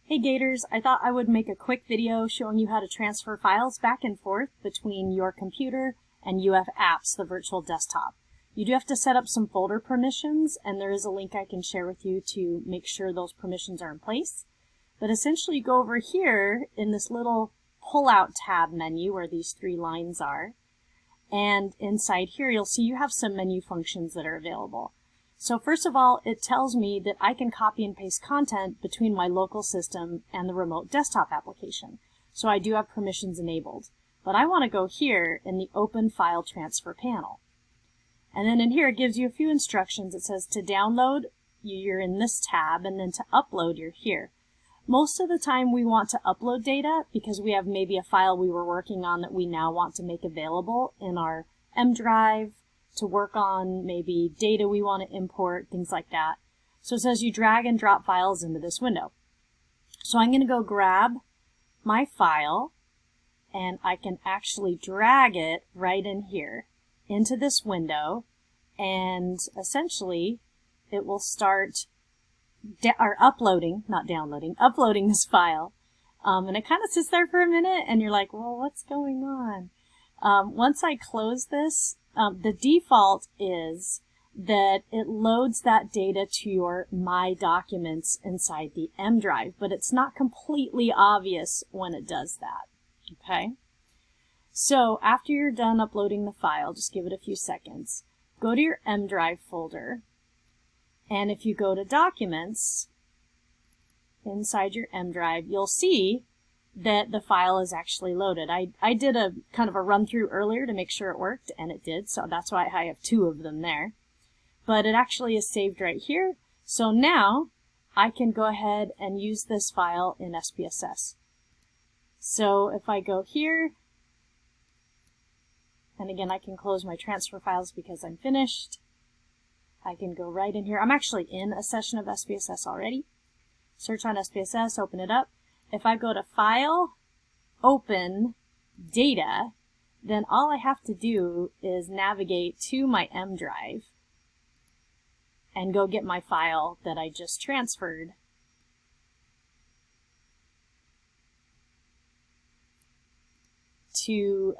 Hey Gators, I thought I would make a quick video showing you how to transfer files back and forth between your computer and UF Apps, the virtual desktop. You do have to set up some folder permissions, and there is a link I can share with you to make sure those permissions are in place. But essentially, you go over here in this little pull-out tab menu where these three lines are, and inside here you'll see you have some menu functions that are available. So first of all, it tells me that I can copy and paste content between my local system and the remote desktop application. So I do have permissions enabled. But I want to go here in the Open File Transfer panel. And then in here it gives you a few instructions. It says to download, you're in this tab, and then to upload, you're here. Most of the time we want to upload data because we have maybe a file we were working on that we now want to make available in our M drive, to work on maybe data we want to import, things like that. So it says you drag and drop files into this window. So I'm going to go grab my file, and I can actually drag it right in here into this window, and essentially it will start uploading, not downloading, uploading this file. And it kind of sits there for a minute and you're like, well, what's going on? Once I close this, the default is that it loads that data to your My Documents inside the M drive, but it's not completely obvious when it does that. Okay? So after you're done uploading the file, just give it a few seconds, go to your M drive folder, and if you go to Documents inside your M drive, you'll see that the file is actually loaded. I did a kind of a run through earlier to make sure it worked, and it did, so that's why I have two of them there. But it actually is saved right here, so now I can go ahead and use this file in SPSS. So if I go here, and again I can close my transfer files because I'm finished, I can go right in here. I'm actually in a session of SPSS already. Search on SPSS, open it up. If I go to File, Open, Data, then all I have to do is navigate to my M drive and go get my file that I just transferred to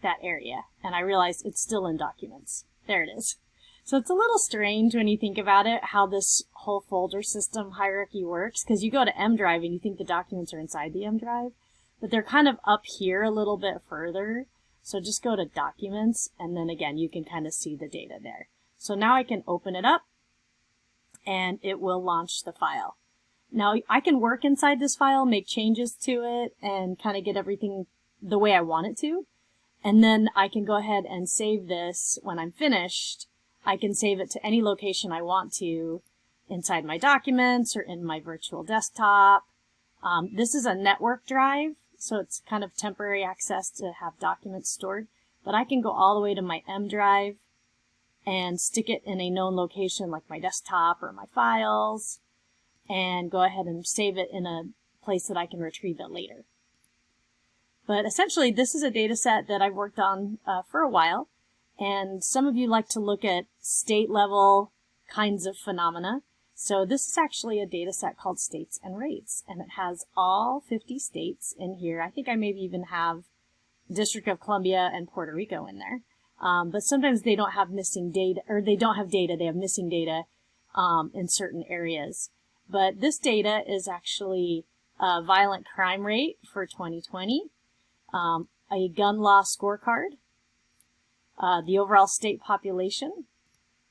that area. And I realize it's still in Documents. There it is. So it's a little strange when you think about it, how this whole folder system hierarchy works, because you go to M drive and you think the documents are inside the M drive, but they're kind of up here a little bit further. So just go to Documents, and then again, you can kind of see the data there. So now I can open it up, and it will launch the file. Now I can work inside this file, make changes to it, and kind of get everything the way I want it to. And then I can go ahead and save this when I'm finished. I can save it to any location I want to inside my documents or in my virtual desktop. This is a network drive, so it's kind of temporary access to have documents stored. But I can go all the way to my M drive and stick it in a known location like my desktop or my files, and go ahead and save it in a place that I can retrieve it later. But essentially, this is a data set that I've worked on for a while. And some of you like to look at state-level kinds of phenomena. So this is actually a data set called States and Rates, and it has all 50 states in here. I think I maybe even have District of Columbia and Puerto Rico in there. But sometimes they don't have missing data, or they don't have data, they have missing data in certain areas. But this data is actually a violent crime rate for 2020, a gun law scorecard, the overall state population,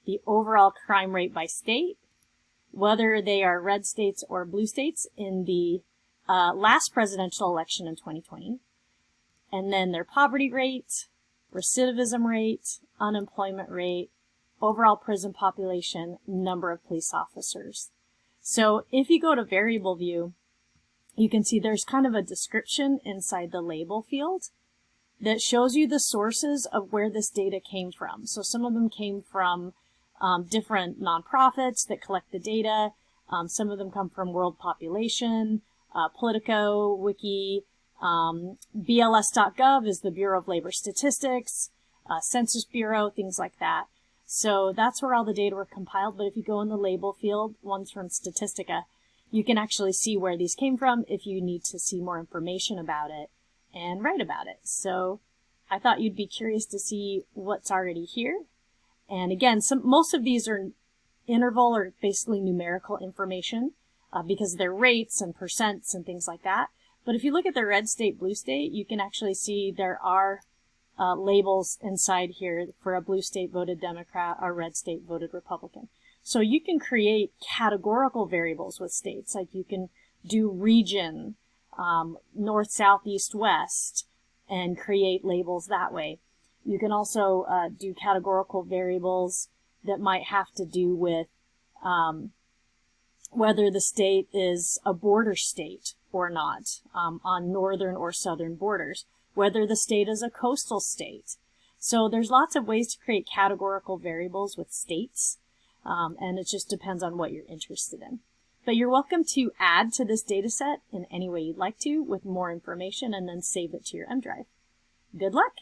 the overall crime rate by state, whether they are red states or blue states in the last presidential election in 2020, and then their poverty rate, recidivism rate, unemployment rate, overall prison population, number of police officers. So if you go to variable view, you can see there's kind of a description inside the label field that shows you the sources of where this data came from. So some of them came from different nonprofits that collect the data. Some of them come from World Population, Politico, Wiki, BLS.gov is the Bureau of Labor Statistics, Census Bureau, things like that. So that's where all the data were compiled. But if you go in the label field, one's from Statistica, you can actually see where these came from if you need to see more information about it and write about it. So I thought you'd be curious to see what's already here. And again, most of these are interval or basically numerical information because they're rates and percents and things like that. But if you look at the red state, blue state, you can actually see there are labels inside here for a blue state voted Democrat, a red state voted Republican. So you can create categorical variables with states, like you can do region, north, south, east, west, and create labels that way. You can also do categorical variables that might have to do with whether the state is a border state or not, on northern or southern borders, whether the state is a coastal state. So there's lots of ways to create categorical variables with states, and it just depends on what you're interested in. But you're welcome to add to this data set in any way you'd like to with more information and then save it to your M drive. Good luck!